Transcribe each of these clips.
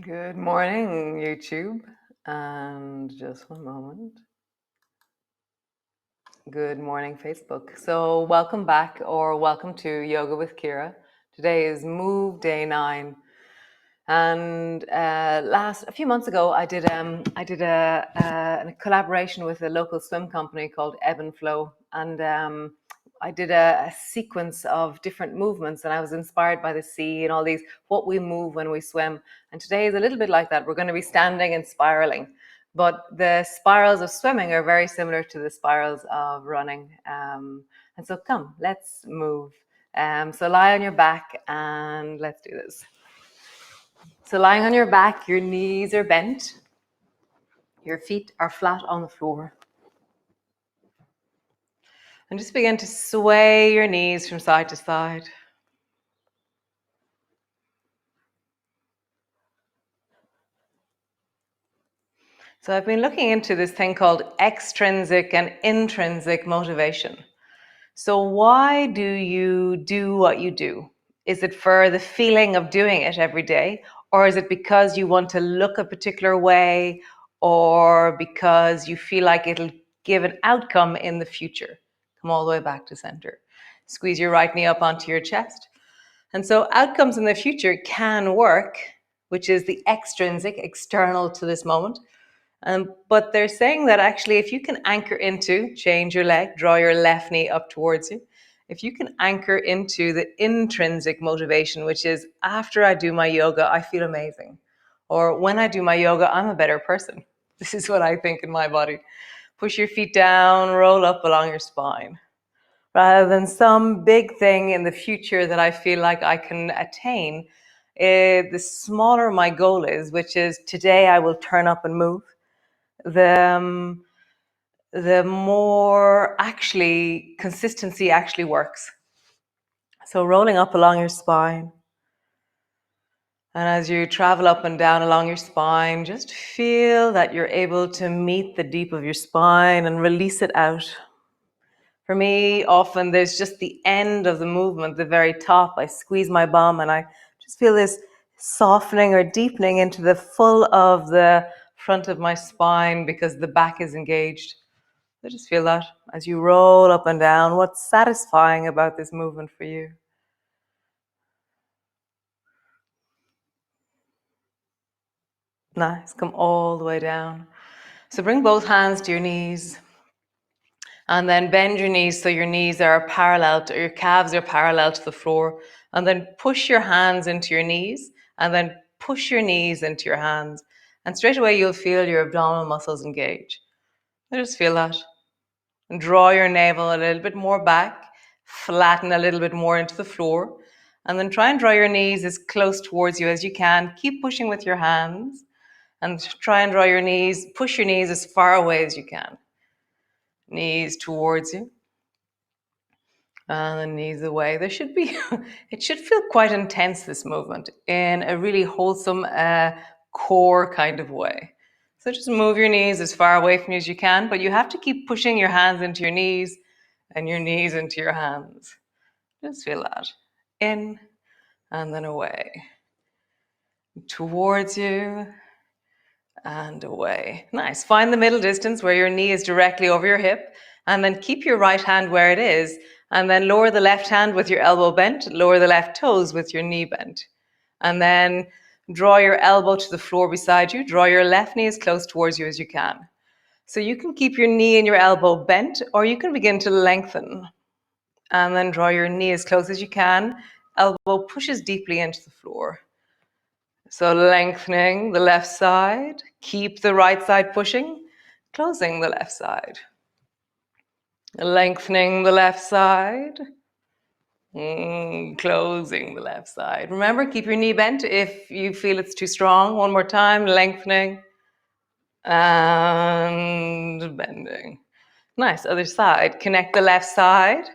Good morning, YouTube. And just one moment. Good morning, Facebook. So welcome back, or welcome to Yoga with Ciara. Today is Move Day 9. And a few months ago, I did a collaboration with a local swim company called Ebb and Flow, and I did a sequence of different movements, and I was inspired by the sea and all these what we move when we swim. And today is a little bit like that. We're going to be standing and spiraling, but the spirals of swimming are very similar to the spirals of running. And so, come, let's move. So lie on your back and let's do this. So lying on your back, your knees are bent, your feet are flat on the floor. And just begin to sway your knees from side to side. So I've been looking into this thing called extrinsic and intrinsic motivation. So why do you do what you do? Is it for the feeling of doing it every day? Or is it because you want to look a particular way? Or because you feel like it'll give an outcome in the future? Come all the way back to center. Squeeze your right knee up onto your chest. And so outcomes in the future can work, which is the extrinsic, external to this moment. But they're saying that actually if you can anchor into, change your leg, draw your left knee up towards you. If you can anchor into the intrinsic motivation, which is after I do my yoga, I feel amazing. Or when I do my yoga, I'm a better person. This is what I think in my body. Push your feet down, roll up along your spine. Rather than some big thing in the future that I feel like I can attain, the smaller my goal is, which is today I will turn up and move, the more actually consistency actually works. So rolling up along your spine. And as you travel up and down along your spine, just feel that you're able to meet the deep of your spine and release it out. For me, often there's just the end of the movement, the very top. I squeeze my bum and I just feel this softening or deepening into the full of the front of my spine because the back is engaged. So just feel that as you roll up and down. What's satisfying about this movement for you? Nice. Come all the way down. So bring both hands to your knees. And then bend your knees so your knees are parallel, or your calves are parallel to the floor. And then push your hands into your knees. And then push your knees into your hands. And straight away you'll feel your abdominal muscles engage. So just feel that. And draw your navel a little bit more back. Flatten a little bit more into the floor. And then try and draw your knees as close towards you as you can. Keep pushing with your hands. And try and draw your knees, push your knees as far away as you can. Knees towards you. And the knees away. There should be, it should feel quite intense, this movement, in a really wholesome core kind of way. So just move your knees as far away from you as you can, but you have to keep pushing your hands into your knees and your knees into your hands. Just feel that. In and then away. Towards you and away. Nice. Find the middle distance where your knee is directly over your hip, and then keep your right hand where it is, and then lower the left hand with your elbow bent, lower the left toes with your knee bent. And then draw your elbow to the floor beside you. Draw your left knee as close towards you as you can. So you can keep your knee and your elbow bent, or you can begin to lengthen. And then draw your knee as close as you can. Elbow pushes deeply into the floor. So lengthening the left side, keep the right side pushing, closing the left side. Lengthening the left side, closing the left side. Remember, keep your knee bent if you feel it's too strong. One more time, lengthening and bending. Nice, other side. Connect the left side.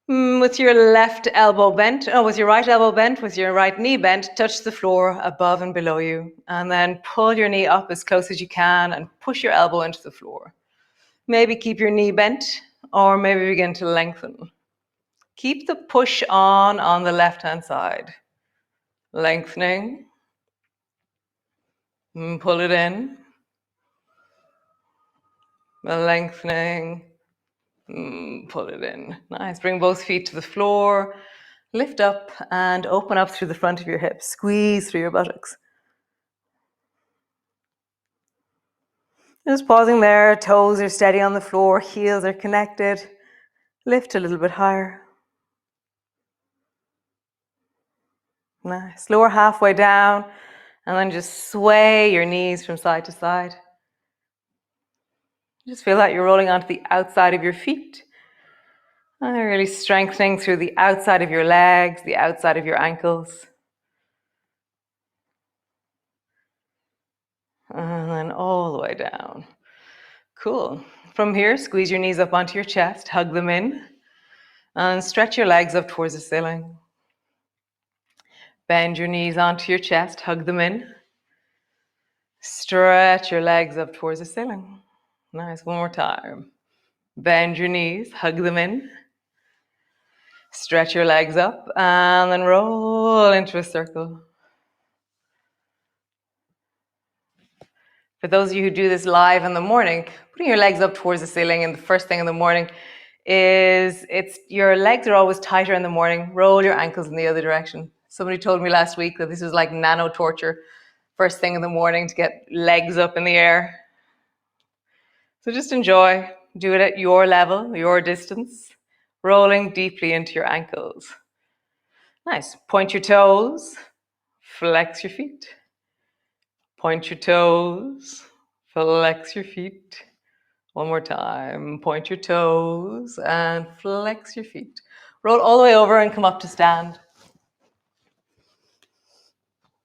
With your left elbow bent, with your right elbow bent, with your right knee bent, touch the floor above and below you. And then pull your knee up as close as you can and push your elbow into the floor. Maybe keep your knee bent, or maybe begin to lengthen. Keep the push on the left-hand side. Lengthening Pull it in. Lengthening. Pull it in. Nice. Bring both feet to the floor. Lift up and open up through the front of your hips. Squeeze through your buttocks. Just pausing there. Toes are steady on the floor. Heels are connected. Lift a little bit higher. Nice. Lower halfway down. And then just sway your knees from side to side. Just feel that you're rolling onto the outside of your feet. And really strengthening through the outside of your legs, the outside of your ankles. And then all the way down. Cool. From here, squeeze your knees up onto your chest, hug them in, and stretch your legs up towards the ceiling. Bend your knees onto your chest, hug them in. Stretch your legs up towards the ceiling. Nice. One more time. Bend your knees, hug them in. Stretch your legs up, and then roll into a circle. For those of you who do this live in the morning, putting your legs up towards the ceiling and the first thing in the morning is your legs are always tighter in the morning. Roll your ankles in the other direction. Somebody told me last week that this was like nano torture, first thing in the morning to get legs up in the air. So just enjoy. Do it at your level, your distance, rolling deeply into your ankles. Nice. Point your toes, flex your feet. Point your toes, flex your feet. One more time. Point your toes and flex your feet. Roll all the way over and come up to stand.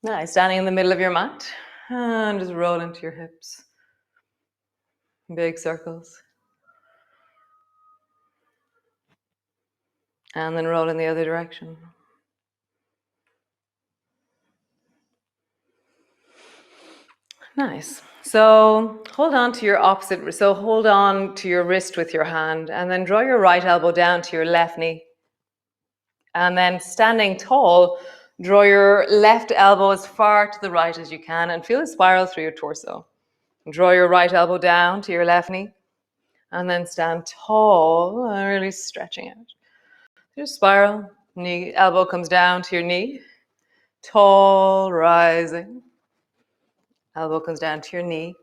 Nice. Standing in the middle of your mat. And just roll into your hips. Big circles. And then roll in the other direction. Nice. So hold on to your opposite. So hold on to your wrist with your hand and then draw your right elbow down to your left knee. And then standing tall, draw your left elbow as far to the right as you can and feel a spiral through your torso. Draw your right elbow down to your left knee and then stand tall and really stretching out. Just spiral. Knee, elbow comes down to your knee. Tall, rising. Elbow comes down to your knee.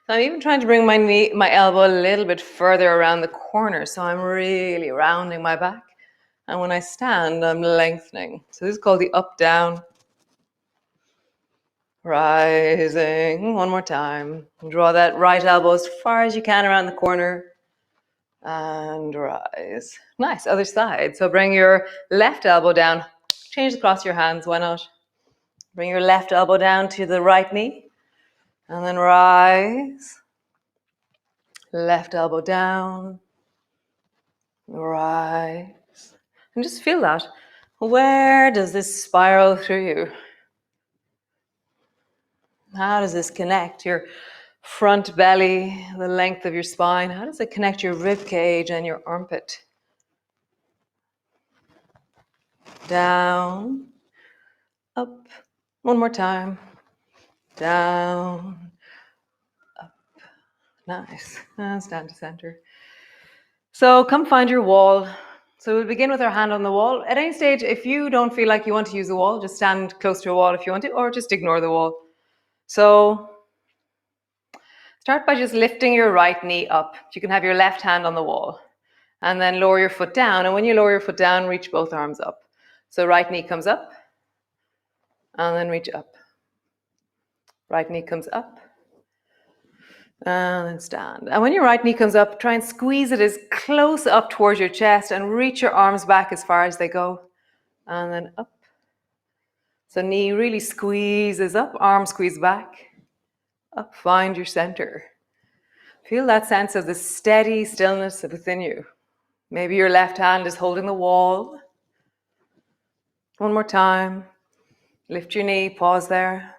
So I'm even trying to bring my elbow a little bit further around the corner. So I'm really rounding my back. And when I stand, I'm lengthening. So this is called the up, down. Rising. One more time. Draw that right elbow as far as you can around the corner. And rise. Nice. Other side. So bring your left elbow down. Change across your hands. Why not? Bring your left elbow down to the right knee. And then rise. Left elbow down. Rise. And just feel that. Where does this spiral through you? How does this connect your front belly, the length of your spine? How does it connect your rib cage and your armpit? Down, up. One more time. Down, up. Nice. And stand to center. So come find your wall. So we'll begin with our hand on the wall. At any stage, if you don't feel like you want to use the wall, just stand close to a wall if you want to, or just ignore the wall. So start by just lifting your right knee up. You can have your left hand on the wall. And then lower your foot down. And when you lower your foot down, reach both arms up. So right knee comes up. And then reach up. Right knee comes up. And then stand. And when your right knee comes up, try and squeeze it as close up towards your chest and reach your arms back as far as they go. And then up. So knee really squeezes up, arm squeeze back. Up, find your center. Feel that sense of the steady stillness within you. Maybe your left hand is holding the wall. One more time. Lift your knee, pause there.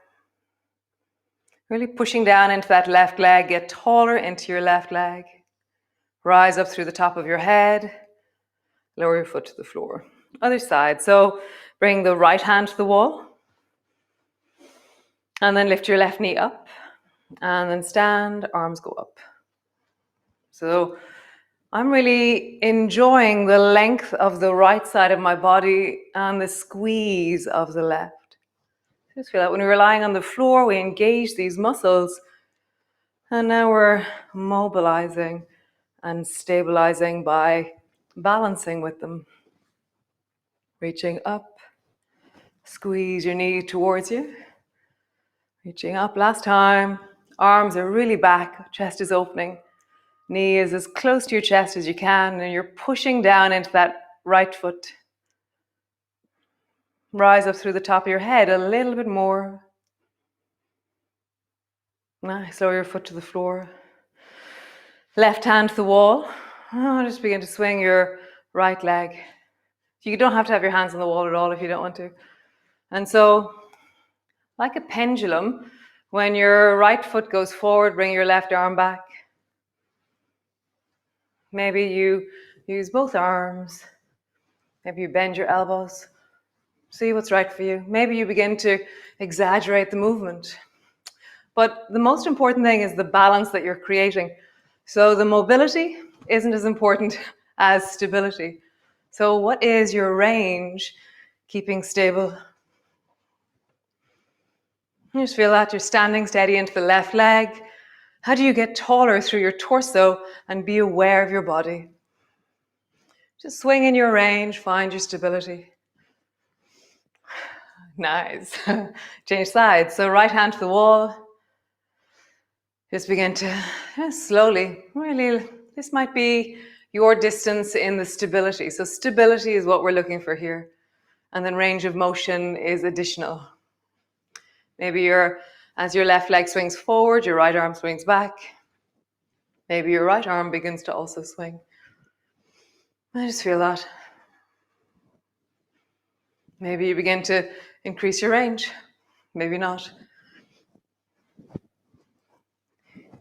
Really pushing down into that left leg, get taller into your left leg. Rise up through the top of your head. Lower your foot to the floor. Other side. So bring the right hand to the wall. And then lift your left knee up. And then stand, arms go up. So I'm really enjoying the length of the right side of my body and the squeeze of the left. Just feel that when we're lying on the floor, we engage these muscles. And now we're mobilizing and stabilizing by balancing with them. Reaching up, squeeze your knee towards you. Reaching up, last time. Arms are really back, chest is opening. Knee is as close to your chest as you can, and you're pushing down into that right foot. Rise up through the top of your head a little bit more. Nice, lower your foot to the floor. Left hand to the wall. Just begin to swing your right leg. You don't have to have your hands on the wall at all if you don't want to. And so, like a pendulum, when your right foot goes forward, bring your left arm back. Maybe you use both arms. Maybe you bend your elbows. See what's right for you. Maybe you begin to exaggerate the movement. But the most important thing is the balance that you're creating. So the mobility isn't as important as stability. So what is your range keeping stable? You just feel that you're standing steady into the left leg. How do you get taller through your torso and be aware of your body? Just swing in your range, find your stability. Nice. Change sides. So right hand to the wall. Just begin to slowly, really, this might be your distance in the stability. So stability is what we're looking for here. And then range of motion is additional. Maybe as your left leg swings forward, your right arm swings back. Maybe your right arm begins to also swing. I just feel that. Maybe you begin to increase your range. Maybe not.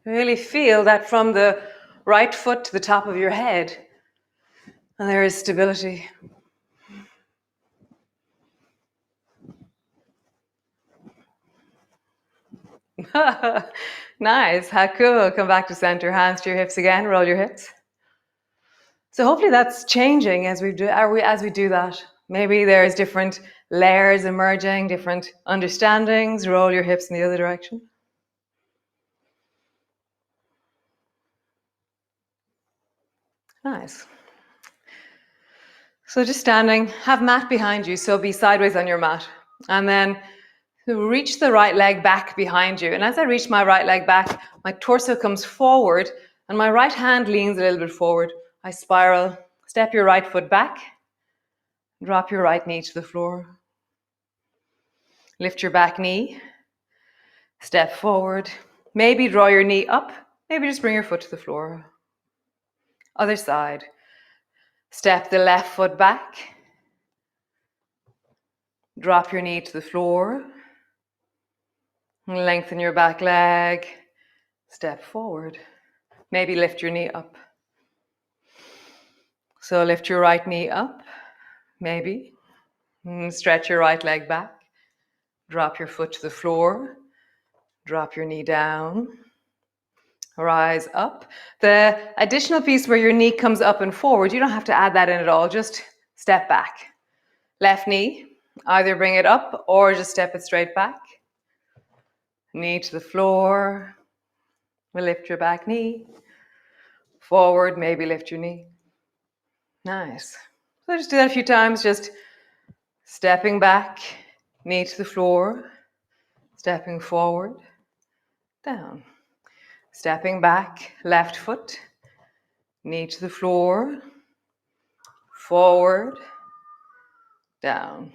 Really feel that from the right foot to the top of your head, and there is stability. Nice, how cool. Come back to center, hands to your hips again, roll your hips. So hopefully that's changing as we do that. Maybe there's different layers emerging, different understandings. Roll your hips in the other direction. Nice. So just standing, have mat behind you, so be sideways on your mat. And then reach the right leg back behind you. And as I reach my right leg back, my torso comes forward and my right hand leans a little bit forward. I spiral, step your right foot back, drop your right knee to the floor. Lift your back knee, step forward. Maybe draw your knee up, maybe just bring your foot to the floor. Other side. Step the left foot back, drop your knee to the floor. Lengthen your back leg, step forward. Maybe lift your knee up. So lift your right knee up, maybe. Stretch your right leg back. Drop your foot to the floor. Drop your knee down. Rise up. The additional piece where your knee comes up and forward, you don't have to add that in at all. Just step back. Left knee, either bring it up or just step it straight back. Knee to the floor. We'll lift your back knee. Forward, maybe lift your knee. Nice. So just do that a few times, just stepping back, knee to the floor, stepping forward, down. Stepping back, left foot, knee to the floor, forward, down.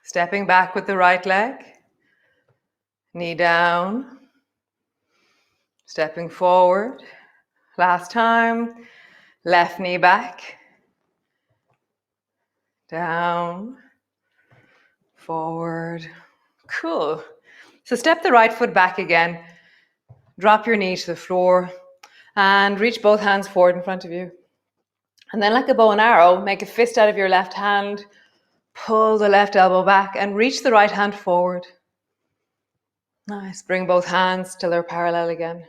Stepping back with the right leg, knee down, stepping forward. Last time, left knee back, down, forward. Cool. So step the right foot back again. Drop your knee to the floor and reach both hands forward in front of you. And then like a bow and arrow, make a fist out of your left hand, pull the left elbow back and reach the right hand forward. Nice. Bring both hands till they're parallel again.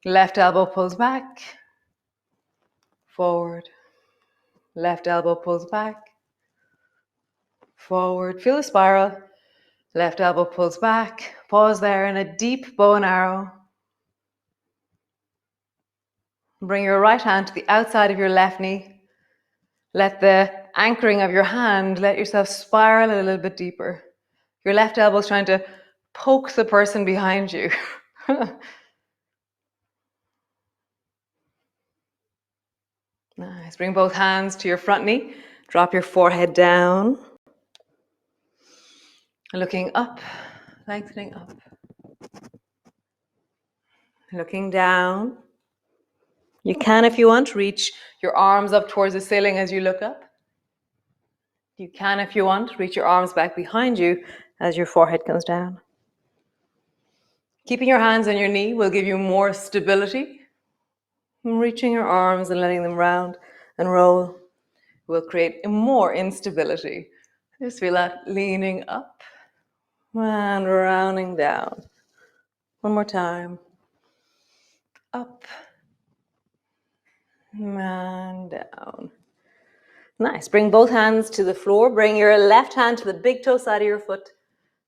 Left elbow pulls back, forward. Left elbow pulls back, forward. Feel the spiral. Left elbow pulls back. Pause there in a deep bow and arrow. Bring your right hand to the outside of your left knee. Let the anchoring of your hand, let yourself spiral a little bit deeper. Your left elbow is trying to poke the person behind you. Nice. Bring both hands to your front knee. Drop your forehead down. Looking up, lengthening up. Looking down. You can, if you want, reach your arms up towards the ceiling as you look up. You can, if you want, reach your arms back behind you as your forehead comes down. Keeping your hands on your knee will give you more stability. Reaching your arms and letting them round and roll will create more instability. Just feel that leaning up and rounding down. One more time. Up and down. Nice. Bring both hands to the floor. Bring your left hand to the big toe side of your foot.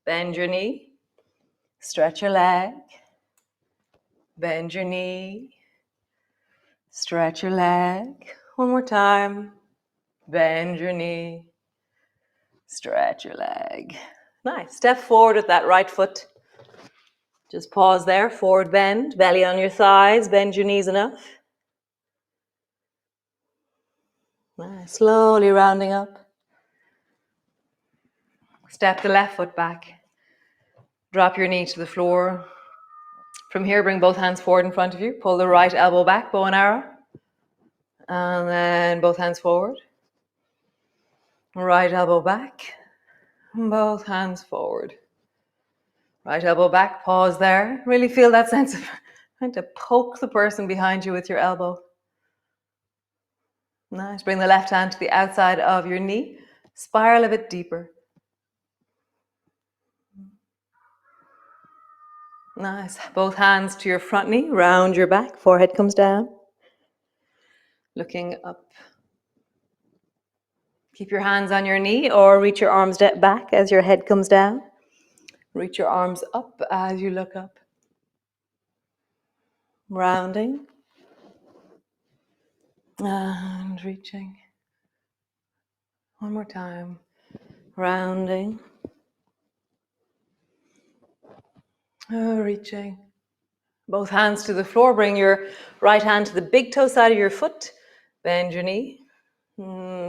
Bend your knee. Stretch your leg. Bend your knee. Stretch your leg. One more time. Bend your knee. Stretch your leg. Nice. Step forward with that right foot. Just pause there. Forward bend. Belly on your thighs. Bend your knees enough. Nice. Slowly rounding up. Step the left foot back. Drop your knee to the floor. From here, bring both hands forward in front of you. Pull the right elbow back, bow and arrow. And then both hands forward. Right elbow back. Both hands forward. Right elbow back, pause there. Really feel that sense of trying to poke the person behind you with your elbow. Nice. Bring the left hand to the outside of your knee. Spiral a bit deeper. Nice. Both hands to your front knee. Round your back. Forehead comes down. Looking up. Keep your hands on your knee or reach your arms back as your head comes down. Reach your arms up as you look up. Rounding. And reaching. One more time. Rounding. Reaching. Both hands to the floor. Bring your right hand to the big toe side of your foot. Bend your knee.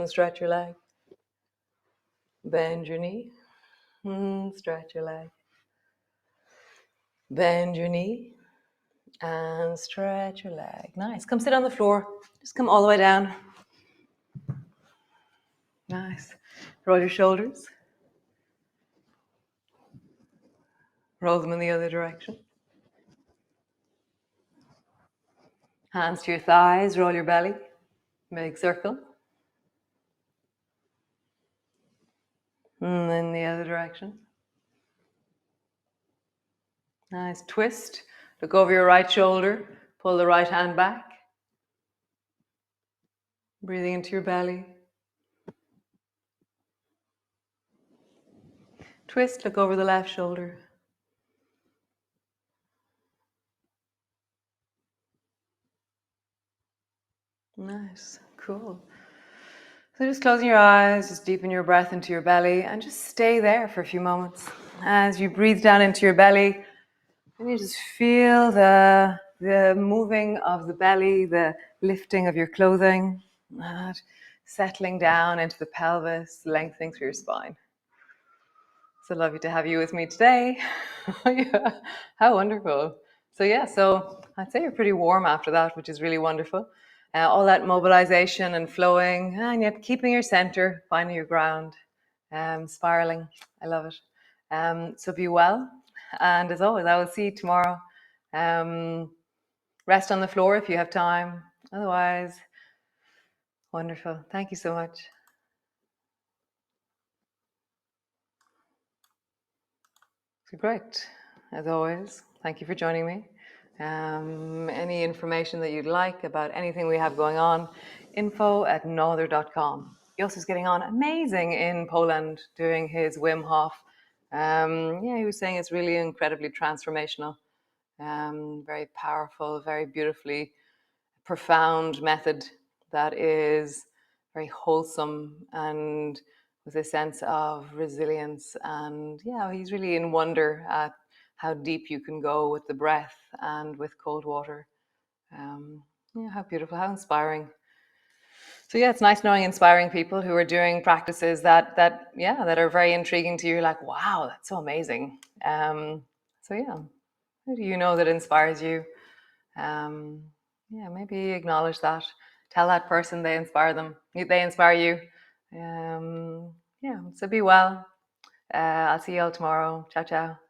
Stretch your leg. Bend your knee. Stretch your leg. Bend your knee. And stretch your leg. Nice. Come sit on the floor. Just come all the way down. Nice. Roll your shoulders. Roll them in the other direction. Hands to your thighs. Roll your belly. Big circle. And then the other direction. Nice. Twist. Look over your right shoulder. Pull the right hand back. Breathing into your belly. Twist. Look over the left shoulder. Nice. Cool. So just closing your eyes, just deepen your breath into your belly and just stay there for a few moments. As you breathe down into your belly, and you just feel the moving of the belly, the lifting of your clothing, that settling down into the pelvis, lengthening through your spine. So lovely to have you with me today. Yeah, how wonderful. So I'd say you're pretty warm after that, which is really wonderful. All that mobilization and flowing, and yet keeping your center, finding your ground, spiraling. I love it. So be well. And as always, I will see you tomorrow. Rest on the floor if you have time. Otherwise, wonderful. Thank you so much. Great. as always, thank you for joining me. Any information that you'd like about anything we have going on, info@nother.com. Jos getting on amazing in Poland doing his Wim Hof. Yeah, he was saying it's really incredibly transformational, very powerful, very beautifully profound method that is very wholesome and with a sense of resilience. And yeah, he's really in wonder at how deep you can go with the breath and with cold water. Yeah, how beautiful, how inspiring. So yeah, it's nice knowing inspiring people who are doing practices that are very intriguing to you. Like, wow, that's so amazing. So yeah, who do you know that inspires you? Um, yeah, maybe acknowledge that. Tell that person they inspire them. They inspire you. Yeah, so be well. I'll see you all tomorrow. Ciao, ciao.